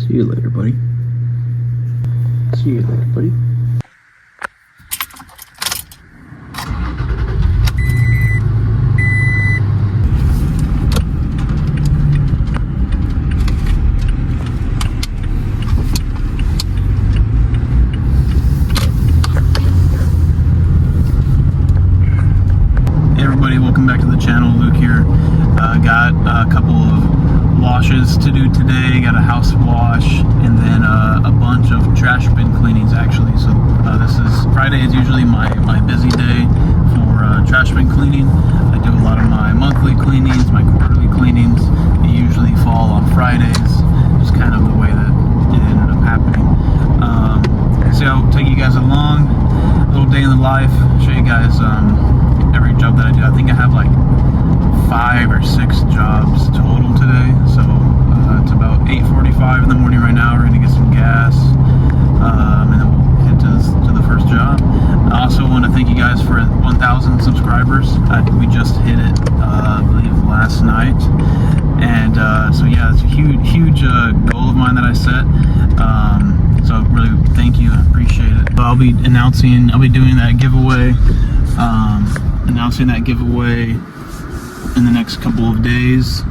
See you later, buddy. See you later, buddy. Welcome back to the channel. Luke here. Got a couple of washes to do today. Got a house wash and then a bunch of trash bin cleanings actually. So this is Friday is usually my busy day for trash bin cleaning. I do a lot of my monthly cleanings, my quarterly cleanings. They usually fall on Fridays. Just kind of the way that it ended up happening. So I'll take you guys along, a little day in the life, show you guys every job that I do. I think I have like 5 or 6 jobs total today. So it's about 8:45 in the morning right now. We're gonna get some gas, and then we'll head to the first job. I also want to thank you guys for 1,000 subscribers. We just hit it, I believe, last night. And so yeah, it's a huge goal of mine that I set. So really thank you. I appreciate it. I'll be doing that giveaway. Announcing that giveaway in the next couple of days,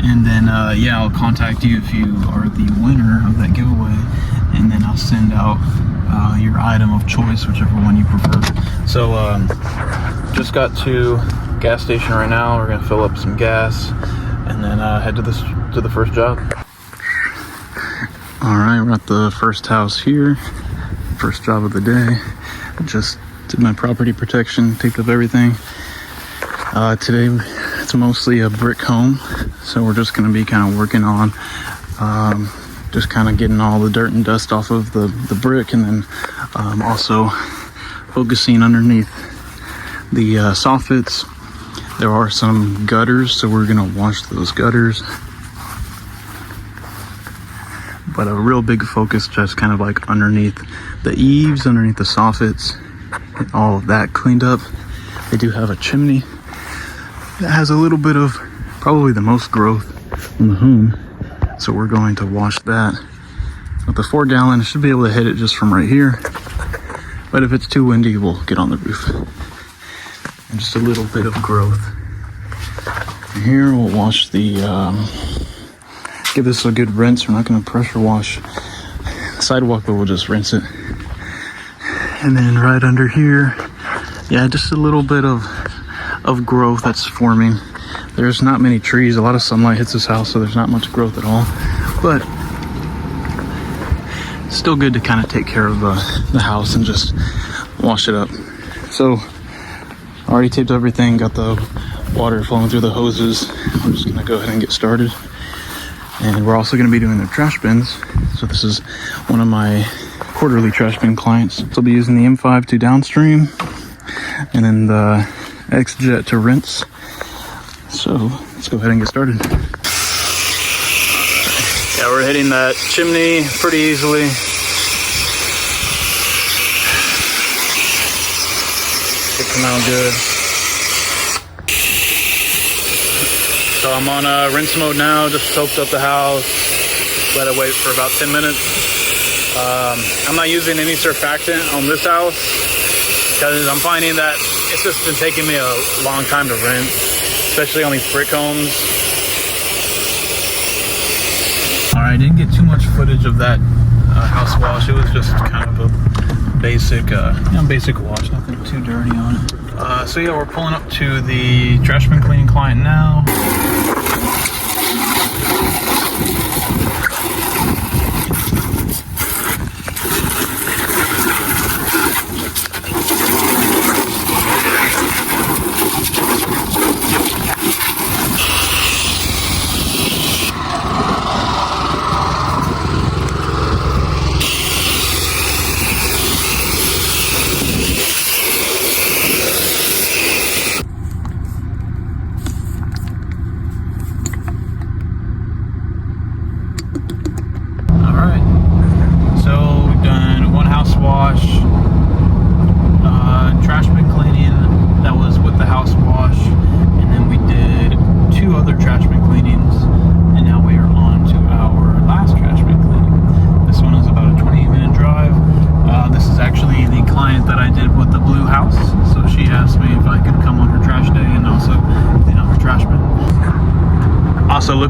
and then yeah, I'll contact you if you are the winner of that giveaway, and then I'll send out your item of choice, whichever one you prefer. So just got to gas station right now. We're gonna fill up some gas and then head to the first job. All right, we're at the first house here. First job of the day. Just did my property protection, taped up everything. Today it's mostly a brick home, so we're just going to be kind of working on just kind of getting all the dirt and dust off of the brick, and then also focusing underneath the soffits. There are some gutters, so we're going to wash those gutters, but a real big focus just kind of like underneath the eaves, underneath the soffits. All of that cleaned up. They do have a chimney that has a little bit of probably the most growth in the home, so we're going to wash that with the 4-gallon. Should be able to hit it just from right here, but if it's too windy we'll get on the roof. And just a little bit of growth. And here we'll wash the give this a good rinse. We're not going to pressure wash the sidewalk, but we'll just rinse it. And then right under here, yeah, just a little bit of growth that's forming. There's not many trees. A lot of sunlight hits this house, so there's not much growth at all. But still good to kind of take care of the house and just wash it up. So already taped everything, got the water flowing through the hoses. I'm just gonna go ahead and get started. And we're also gonna be doing the trash bins. So this is one of my quarterly trash bin clients. So I'll be using the M5 to downstream, and then the X-Jet to rinse. So let's go ahead and get started. Yeah, we're hitting that chimney pretty easily. Should come out good. So I'm on rinse mode now. Just soaked up the house. Let it wait for about 10 minutes. I'm not using any surfactant on this house because I'm finding that it's just been taking me a long time to rinse, especially on these brick homes. Alright, didn't get too much footage of that house wash. It was just kind of a basic wash, nothing too dirty on it. So yeah, we're pulling up to the trash bin cleaning client now.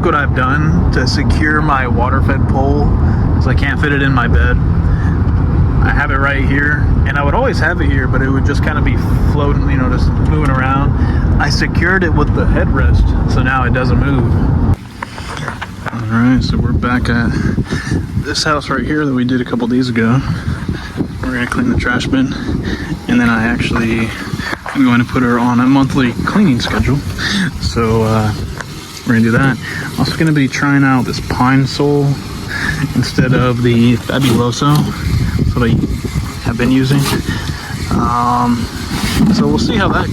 look what I've done to secure my water-fed pole, because I can't fit it in my bed. I have it right here, and I would always have it here, but it would just kind of be floating, you know, just moving around. I secured it with the headrest, so now it doesn't move. All right, so we're back at this house right here that we did a couple days ago. We're gonna clean the trash bin, and then I'm going to put her on a monthly cleaning schedule. So we're gonna do that. Also gonna be trying out this Pine Sol instead of the Fabuloso. That's what I have been using. So we'll see how that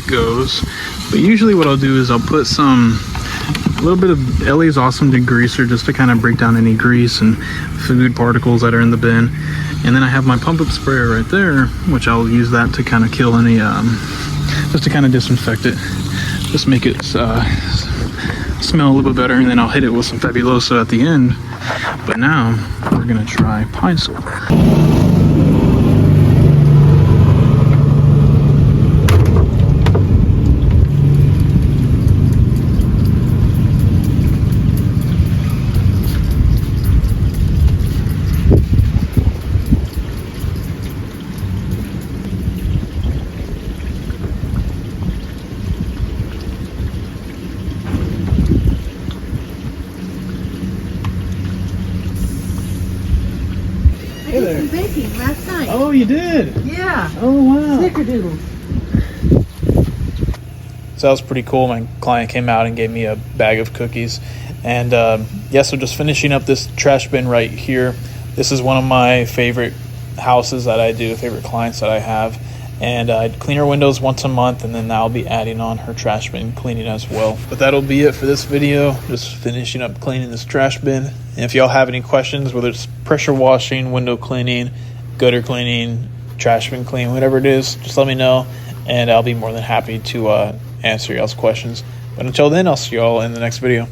goes. But usually what I'll do is I'll put a little bit of Ellie's Awesome Degreaser just to kind of break down any grease and food particles that are in the bin. And then I have my pump up sprayer right there, which I'll use that to kind of kill any, just to kind of disinfect it, just make it smell a little bit better. And then I'll hit it with some Fabuloso at the end. But now we're gonna try Pine Sol. I did some baking last night. Oh, you did? Yeah. Oh, wow. Snickerdoodles. So that was pretty cool. My client came out and gave me a bag of cookies. And yeah, so just finishing up this trash bin right here. This is one of my favorite houses that I do, favorite clients that I have. And I'd clean her windows once a month, and then I'll be adding on her trash bin cleaning as well. But that'll be it for this video. Just finishing up cleaning this trash bin. And if y'all have any questions, whether it's pressure washing, window cleaning, gutter cleaning, trash bin cleaning, whatever it is, just let me know, and I'll be more than happy to answer y'all's questions. But until then, I'll see y'all in the next video.